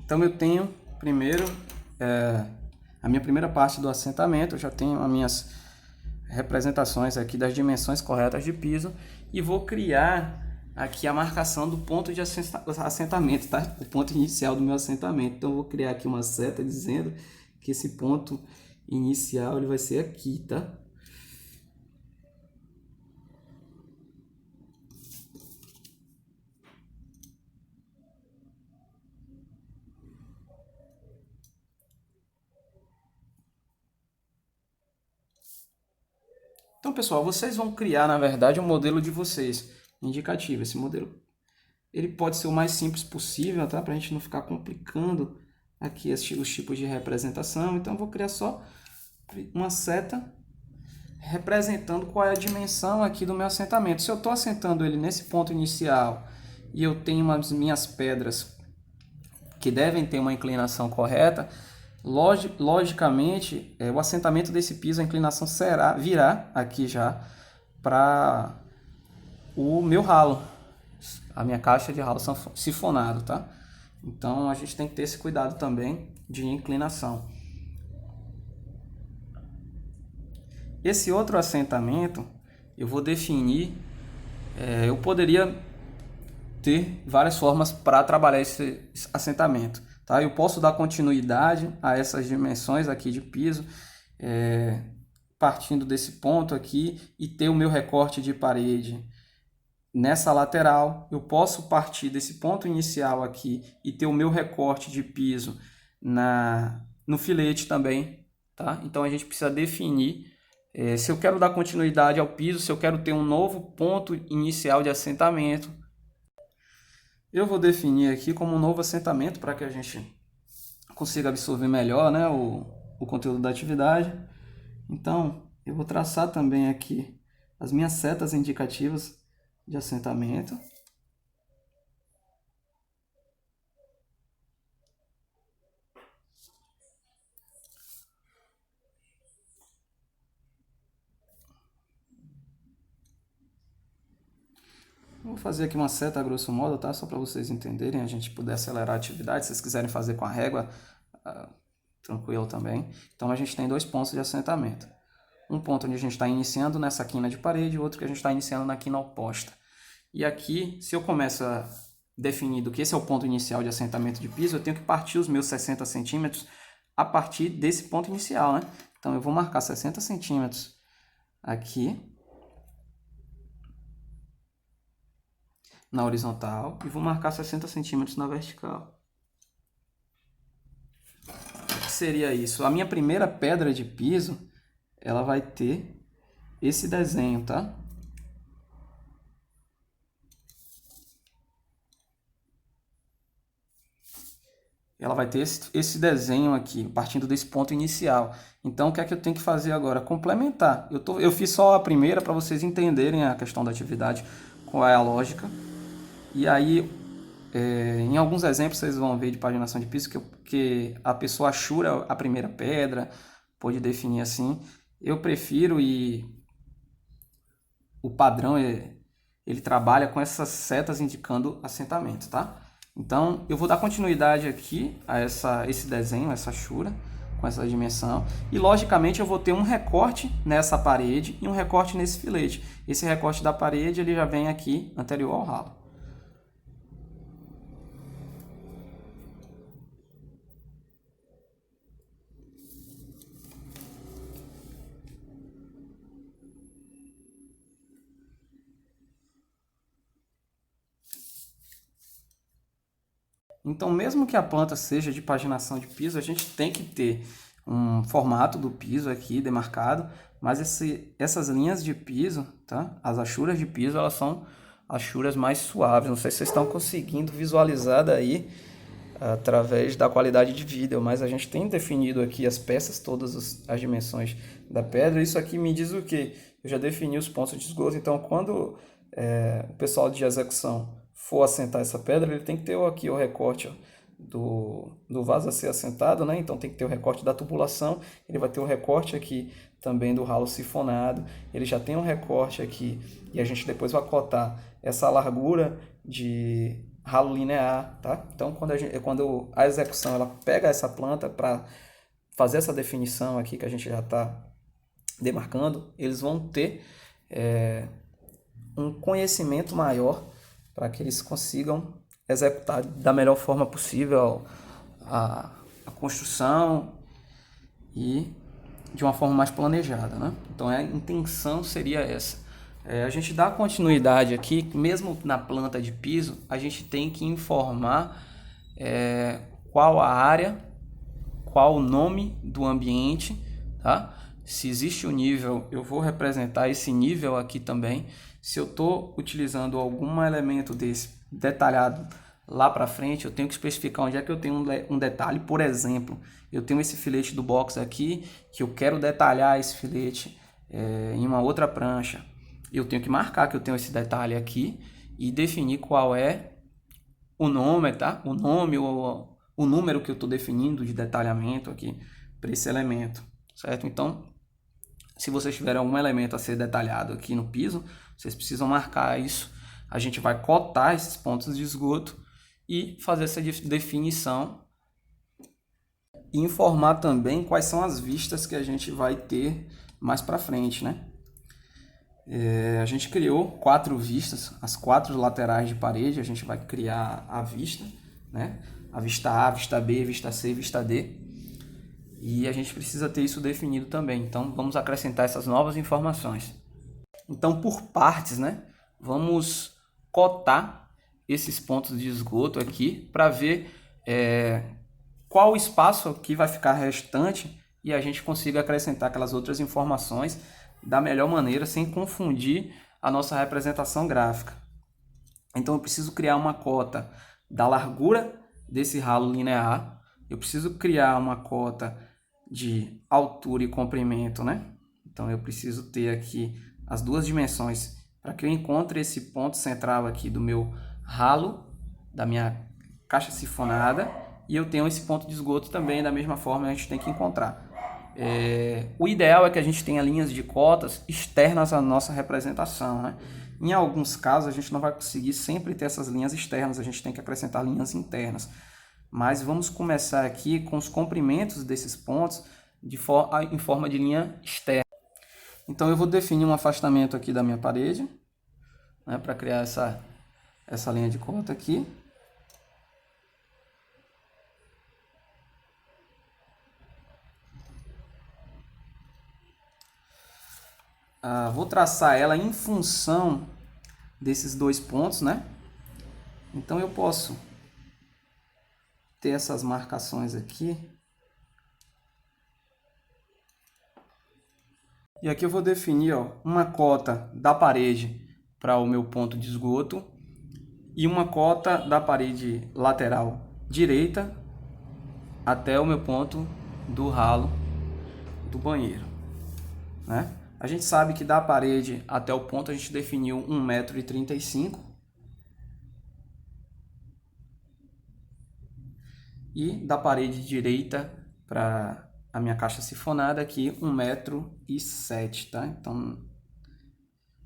Então eu tenho primeiro a minha primeira parte do assentamento, eu já tenho as minhas representações aqui das dimensões corretas de piso e vou criar aqui a marcação do ponto de assentamento, tá? O ponto inicial do meu assentamento. Então eu vou criar aqui uma seta dizendo que esse ponto inicial ele vai ser aqui, tá? Então, pessoal, vocês vão criar, na verdade, um modelo de vocês, indicativo. Esse modelo ele pode ser o mais simples possível, tá? Para a gente não ficar complicando aqui os tipos de representação. Então, eu vou criar só uma seta representando qual é a dimensão aqui do meu assentamento. Se eu estou assentando ele nesse ponto inicial e eu tenho as minhas pedras que devem ter uma inclinação correta, logicamente, o assentamento desse piso, a inclinação virá aqui já para o meu ralo, a minha caixa de ralo sifonado, tá? Então a gente tem que ter esse cuidado também de inclinação. Esse outro assentamento eu vou definir, eu poderia ter várias formas para trabalhar esse assentamento, tá? Eu posso dar continuidade a essas dimensões aqui de piso, partindo desse ponto aqui e ter o meu recorte de parede nessa lateral. Eu posso partir desse ponto inicial aqui e ter o meu recorte de piso no filete também, tá? Então a gente precisa definir se eu quero dar continuidade ao piso, se eu quero ter um novo ponto inicial de assentamento. Eu vou definir aqui como um novo assentamento para que a gente consiga absorver melhor, né, o conteúdo da atividade. Então, eu vou traçar também aqui as minhas setas indicativas de assentamento. Vou fazer aqui uma seta a grosso modo, tá? Só para vocês entenderem, a gente poder acelerar a atividade. Se vocês quiserem fazer com a régua, tranquilo também. Então a gente tem dois pontos de assentamento. Um ponto onde a gente está iniciando nessa quina de parede, e outro que a gente está iniciando na quina oposta. E aqui, se eu começo definindo que esse é o ponto inicial de assentamento de piso, eu tenho que partir os meus 60 centímetros a partir desse ponto inicial, né? Então eu vou marcar 60 centímetros aqui na horizontal e vou marcar 60 centímetros na vertical. O que seria isso? A minha primeira pedra de piso, ela vai ter esse desenho, tá? Ela vai ter esse desenho aqui, partindo desse ponto inicial. Então, o que é que eu tenho que fazer agora? Complementar. Eu fiz só a primeira para vocês entenderem a questão da atividade, qual é a lógica. E aí, em alguns exemplos, vocês vão ver de paginação de piso que a pessoa achura a primeira pedra, pode definir assim. Eu prefiro e o padrão ele trabalha com essas setas indicando assentamento, tá? Então, eu vou dar continuidade aqui a esse desenho, essa achura, com essa dimensão. E, logicamente, eu vou ter um recorte nessa parede e um recorte nesse filete. Esse recorte da parede ele já vem aqui anterior ao ralo. Então, mesmo que a planta seja de paginação de piso, a gente tem que ter um formato do piso aqui demarcado, mas essas linhas de piso, tá? As achuras de piso, elas são achuras mais suaves. Não sei se vocês estão conseguindo visualizar daí através da qualidade de vídeo, mas a gente tem definido aqui as peças, todas as dimensões da pedra. Isso aqui me diz o quê? Eu já defini os pontos de esgoto, então quando o pessoal de execução for assentar essa pedra, ele tem que ter aqui o recorte, ó, do vaso a ser assentado, né? Então tem que ter o recorte da tubulação, ele vai ter o recorte aqui também do ralo sifonado, ele já tem um recorte aqui, e a gente depois vai cotar essa largura ralo linear, tá? Então, quando a execução ela pega essa planta para fazer essa definição aqui que a gente já está demarcando, eles vão ter um conhecimento maior para que eles consigam executar da melhor forma possível a construção e de uma forma mais planejada, né? Então a intenção seria essa. A gente dá continuidade aqui, mesmo na planta de piso, a gente tem que informar qual a área, qual o nome do ambiente, tá? Se existe um nível, eu vou representar esse nível aqui também. Se eu estou utilizando algum elemento desse detalhado lá para frente, eu tenho que especificar onde é que eu tenho um detalhe. Por exemplo, eu tenho esse filete do box aqui, que eu quero detalhar esse filete em uma outra prancha. Eu tenho que marcar que eu tenho esse detalhe aqui e definir qual é o nome, tá? O nome ou o número que eu estou definindo de detalhamento aqui para esse elemento, certo? Então, se vocês tiverem algum elemento a ser detalhado aqui no piso, vocês precisam marcar isso. A gente vai cotar esses pontos de esgoto e fazer essa definição e informar também quais são as vistas que a gente vai ter mais para frente, né? A gente criou 4 vistas, as 4 laterais de parede, a gente vai criar a vista, né? A vista A, vista B, vista C, vista D. E a gente precisa ter isso definido também. Então, vamos acrescentar essas novas informações. Então, por partes, né? Vamos cotar esses pontos de esgoto aqui para ver qual o espaço que vai ficar restante e a gente consiga acrescentar aquelas outras informações da melhor maneira, sem confundir a nossa representação gráfica. Então, eu preciso criar uma cota da largura desse ralo linear, eu preciso criar uma cota de altura e comprimento, né? Então, eu preciso ter aqui as duas dimensões para que eu encontre esse ponto central aqui do meu ralo, da minha caixa sifonada, e eu tenho esse ponto de esgoto também, da mesma forma a gente tem que encontrar. O ideal é que a gente tenha linhas de cotas externas à nossa representação, né? Em alguns casos a gente não vai conseguir sempre ter essas linhas externas, a gente tem que acrescentar linhas internas. Mas vamos começar aqui com os comprimentos desses pontos em forma de linha externa. Então eu vou definir um afastamento aqui da minha parede, né, para criar essa linha de cota aqui. Vou traçar ela em função desses dois pontos, né? Então eu posso ter essas marcações aqui. E aqui eu vou definir uma cota da parede para o meu ponto de esgoto e uma cota da parede lateral direita até o meu ponto do ralo do banheiro, né? A gente sabe que da parede até o ponto a gente definiu 1,35 m e da parede direita para a minha caixa sifonada aqui 1,07 m, tá? Então,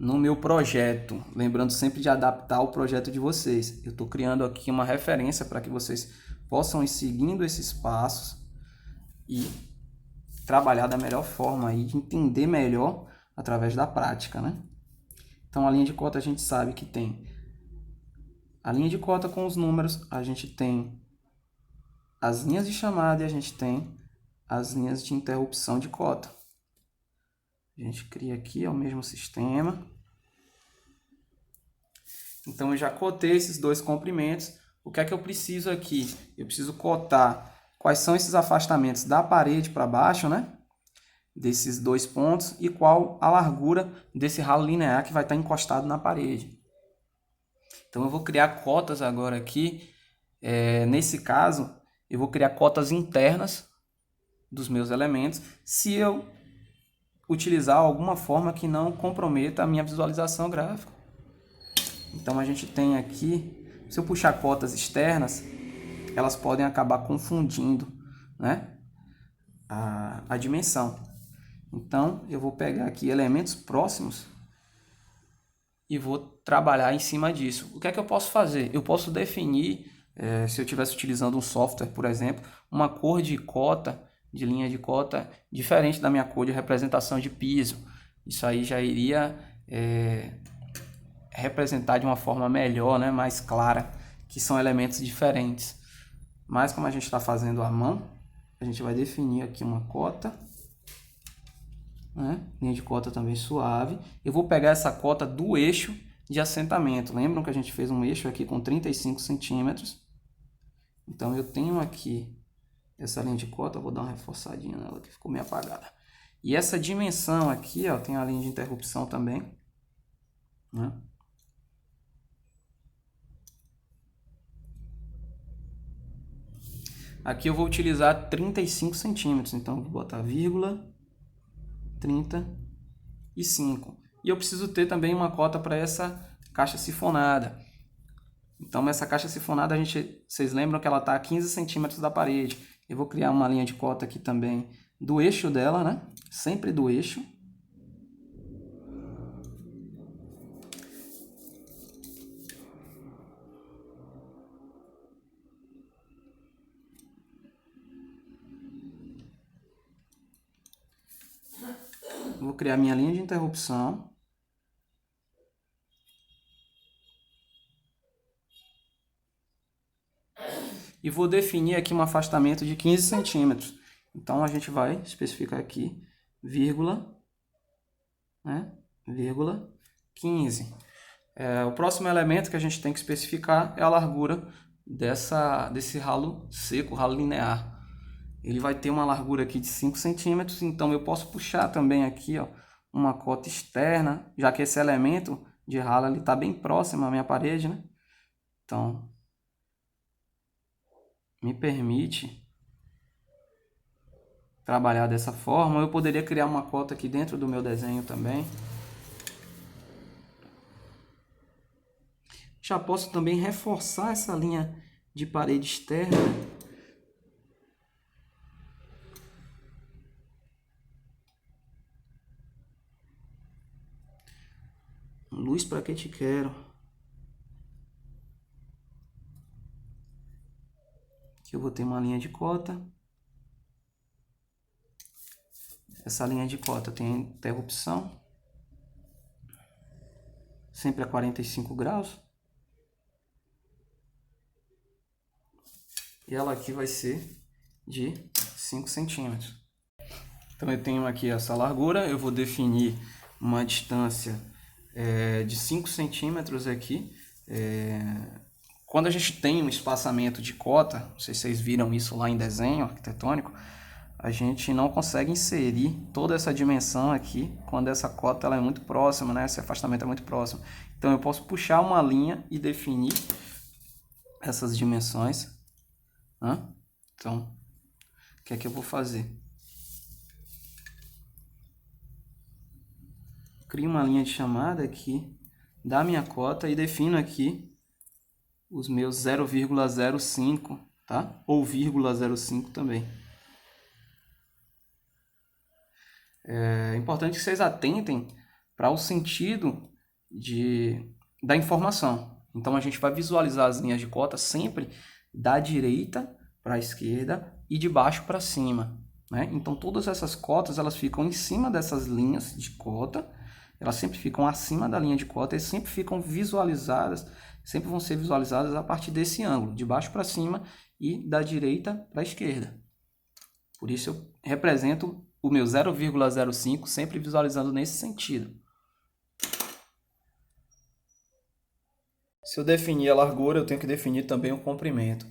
no meu projeto, lembrando sempre de adaptar o projeto de vocês, eu estou criando aqui uma referência para que vocês possam ir seguindo esses passos e trabalhar da melhor forma e entender melhor através da prática, né? Então, a linha de cota a gente sabe que tem a linha de cota com os números, a gente tem as linhas de chamada e a gente tem as linhas de interrupção de cota. A gente cria aqui o mesmo sistema. Então, eu já cotei esses dois comprimentos. O que é que eu preciso aqui? Eu preciso cotar quais são esses afastamentos da parede para baixo, né? Desses dois pontos e qual a largura desse ralo linear que vai estar encostado na parede. Então, eu vou criar cotas agora aqui. Nesse caso, eu vou criar cotas internas dos meus elementos, se eu utilizar alguma forma que não comprometa a minha visualização gráfica. Então a gente tem aqui, se eu puxar cotas externas, elas podem acabar confundindo, né, a dimensão. Então eu vou pegar aqui elementos próximos e vou trabalhar em cima disso. O que é que eu posso fazer? Eu posso definir, se eu estivesse utilizando um software, por exemplo, uma cor de cota, de linha de cota, diferente da minha cor de representação de piso. Isso aí já iria representar de uma forma melhor, né, mais clara, que são elementos diferentes. Mas como a gente está fazendo à mão, a gente vai definir aqui uma cota, né? Linha de cota também suave. Eu vou pegar essa cota do eixo de assentamento. Lembram que a gente fez um eixo aqui com 35 centímetros? Então eu tenho aqui essa linha de cota, eu vou dar uma reforçadinha nela que ficou meio apagada. E essa dimensão aqui, ó, tem a linha de interrupção também, né? Aqui eu vou utilizar 35 centímetros, então vou botar vírgula 35. E eu preciso ter também uma cota para essa caixa sifonada. Então essa caixa sifonada, vocês lembram que ela está a 15 centímetros da parede. Eu vou criar uma linha de cota aqui também do eixo dela, né? Sempre do eixo. Vou criar minha linha de interrupção. E vou definir aqui um afastamento de 15 centímetros. Então a gente vai especificar aqui, vírgula, né? Vírgula 15. O próximo elemento que a gente tem que especificar é a largura desse ralo seco, ralo linear. Ele vai ter uma largura aqui de 5 centímetros, então eu posso puxar também aqui, ó, uma cota externa, já que esse elemento de ralo está bem próximo à minha parede, né? Então, me permite trabalhar dessa forma. Eu poderia criar uma cota aqui dentro do meu desenho também. Já posso também reforçar essa linha de parede externa. Luz para que te quero. Aqui eu vou ter uma linha de cota. Essa linha de cota tem interrupção. Sempre a 45 graus. E ela aqui vai ser de 5 centímetros. Então eu tenho aqui essa largura, eu vou definir uma distância de 5 centímetros aqui. Quando a gente tem um espaçamento de cota, não sei se vocês viram isso lá em desenho arquitetônico, a gente não consegue inserir toda essa dimensão aqui quando essa cota ela é muito próxima, né? Esse afastamento é muito próximo. Então eu posso puxar uma linha e definir essas dimensões. Então, o que é que eu vou fazer? Crio uma linha de chamada aqui da minha cota e defino aqui os meus 0,05, tá? Ou 0,05 também. É importante que vocês atentem para o sentido da informação. Então a gente vai visualizar as linhas de cota sempre da direita para a esquerda e de baixo para cima, né? Então todas essas cotas elas ficam em cima dessas linhas de cota, elas sempre ficam acima da linha de cota e sempre ficam visualizadas, sempre vão ser visualizadas a partir desse ângulo, de baixo para cima e da direita para a esquerda. Por isso eu represento o meu 0,05 sempre visualizando nesse sentido. Se eu definir a largura, eu tenho que definir também o comprimento.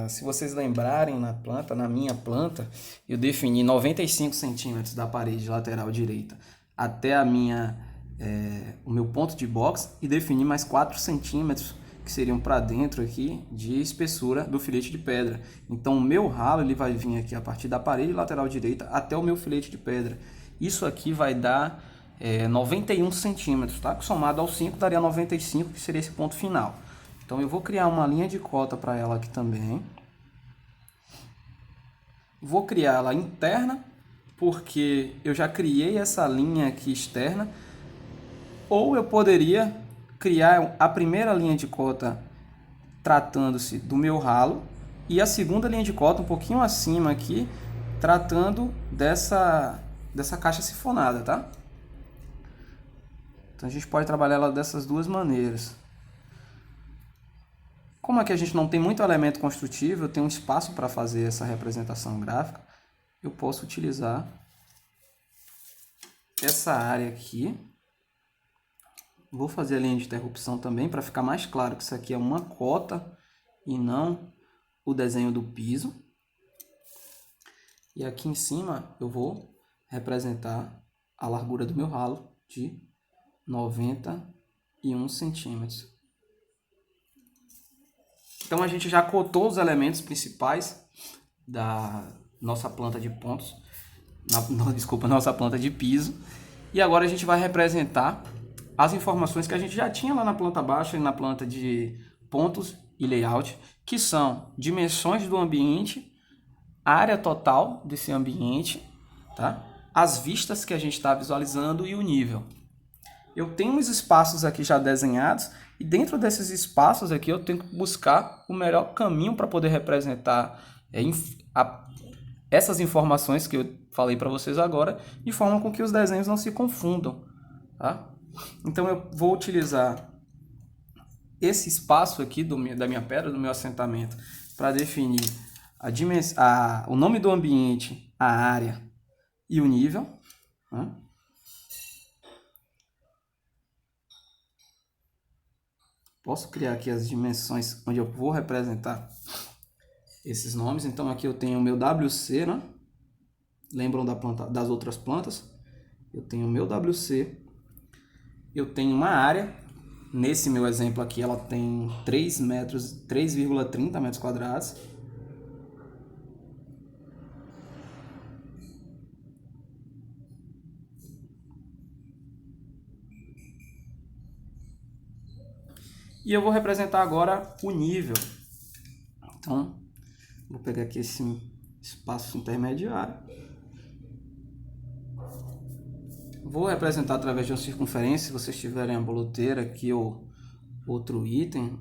Se vocês lembrarem na minha planta, eu defini 95 centímetros da parede lateral direita até o meu ponto de box e defini mais 4 centímetros que seriam para dentro aqui de espessura do filete de pedra. Então o meu ralo ele vai vir aqui a partir da parede lateral direita até o meu filete de pedra. Isso aqui vai dar 91 centímetros, tá? Somado aos 5 daria 95, que seria esse ponto final. Então eu vou criar uma linha de cota para ela aqui também. Vou criar ela interna, porque eu já criei essa linha aqui externa. Ou eu poderia criar a primeira linha de cota tratando-se do meu ralo e a segunda linha de cota um pouquinho acima aqui, tratando dessa caixa sifonada, tá? Então a gente pode trabalhar ela dessas duas maneiras. Como aqui a gente não tem muito elemento construtivo, eu tenho um espaço para fazer essa representação gráfica, eu posso utilizar essa área aqui. Vou fazer a linha de interrupção também para ficar mais claro que isso aqui é uma cota e não o desenho do piso. E aqui em cima eu vou representar a largura do meu ralo de 91 centímetros. Então a gente já cotou os elementos principais da nossa planta de pontos, nossa planta de piso. E agora a gente vai representar as informações que a gente já tinha lá na planta baixa e na planta de pontos e layout, que são dimensões do ambiente, área total desse ambiente, tá? As vistas que a gente está visualizando e o nível. Eu tenho uns espaços aqui já desenhados e dentro desses espaços aqui eu tenho que buscar o melhor caminho para poder representar essas informações que eu falei para vocês agora, de forma com que os desenhos não se confundam, tá? Então eu vou utilizar esse espaço aqui da minha pedra, do meu assentamento, para definir o nome do ambiente, a área e o nível, né? Posso criar aqui as dimensões onde eu vou representar esses nomes. Então aqui eu tenho o meu WC, né? Lembram das outras plantas? Eu tenho o meu WC. Eu tenho uma área. Nesse meu exemplo aqui ela tem 3,30 metros quadrados. E eu vou representar agora o nível. Então, vou pegar aqui esse espaço intermediário. Vou representar através de uma circunferência, se vocês tiverem a boloteira aqui ou outro item.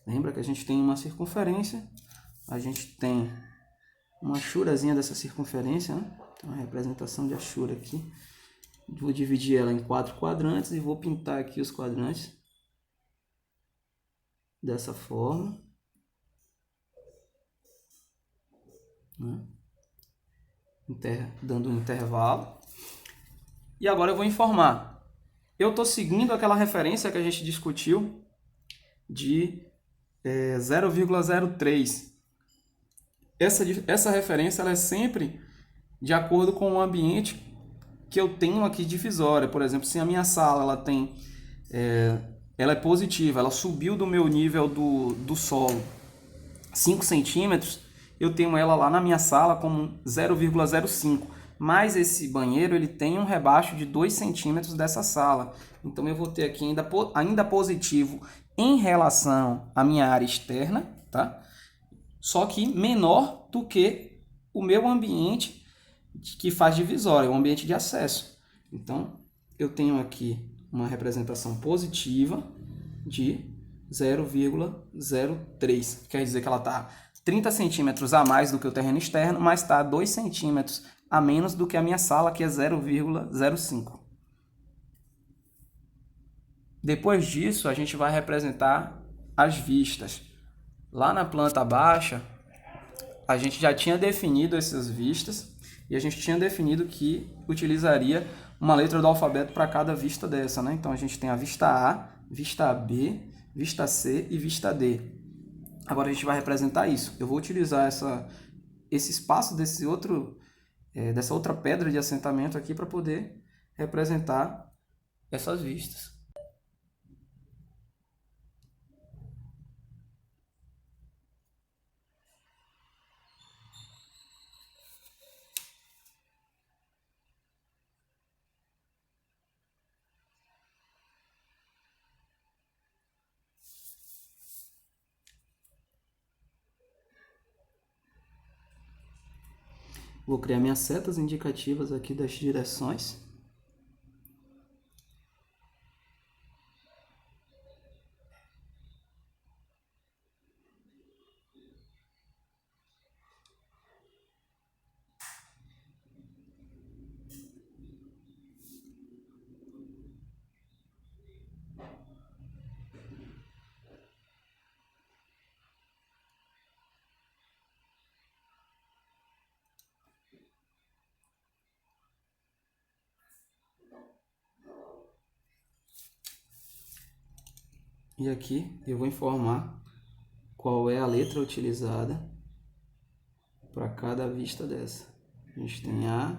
Lembra que a gente tem uma circunferência, a gente tem uma achurazinha dessa circunferência, né? Então, a representação de achura aqui. Vou dividir ela em 4 quadrantes e vou pintar aqui os quadrantes dessa forma, né? Dando um intervalo. E agora eu vou informar. Eu estou seguindo aquela referência que a gente discutiu de 0,03. Essa referência ela é sempre de acordo com o ambiente que eu tenho aqui divisória. Por exemplo, se a minha sala ela é positiva, ela subiu do meu nível do solo 5 centímetros, eu tenho ela lá na minha sala como 0,05. Mas esse banheiro ele tem um rebaixo de 2 centímetros dessa sala. Então eu vou ter aqui ainda positivo em relação à minha área externa, tá? Só que menor do que o meu ambiente que faz divisória, o ambiente de acesso. Então eu tenho aqui uma representação positiva de 0,03. Quer dizer que ela está 30 centímetros a mais do que o terreno externo, mas está 2 centímetros a menos do que a minha sala, que é 0,05. Depois disso, a gente vai representar as vistas. Lá na planta baixa, a gente já tinha definido essas vistas e a gente tinha definido que utilizaria uma letra do alfabeto para cada vista dessa, né? Então a gente tem a vista A, vista B, vista C e vista D. Agora a gente vai representar isso. Eu vou utilizar esse espaço dessa outra pedra de assentamento aqui para poder representar essas vistas. Vou criar minhas setas indicativas aqui das direções. E aqui eu vou informar qual é a letra utilizada para cada vista dessa. A gente tem A,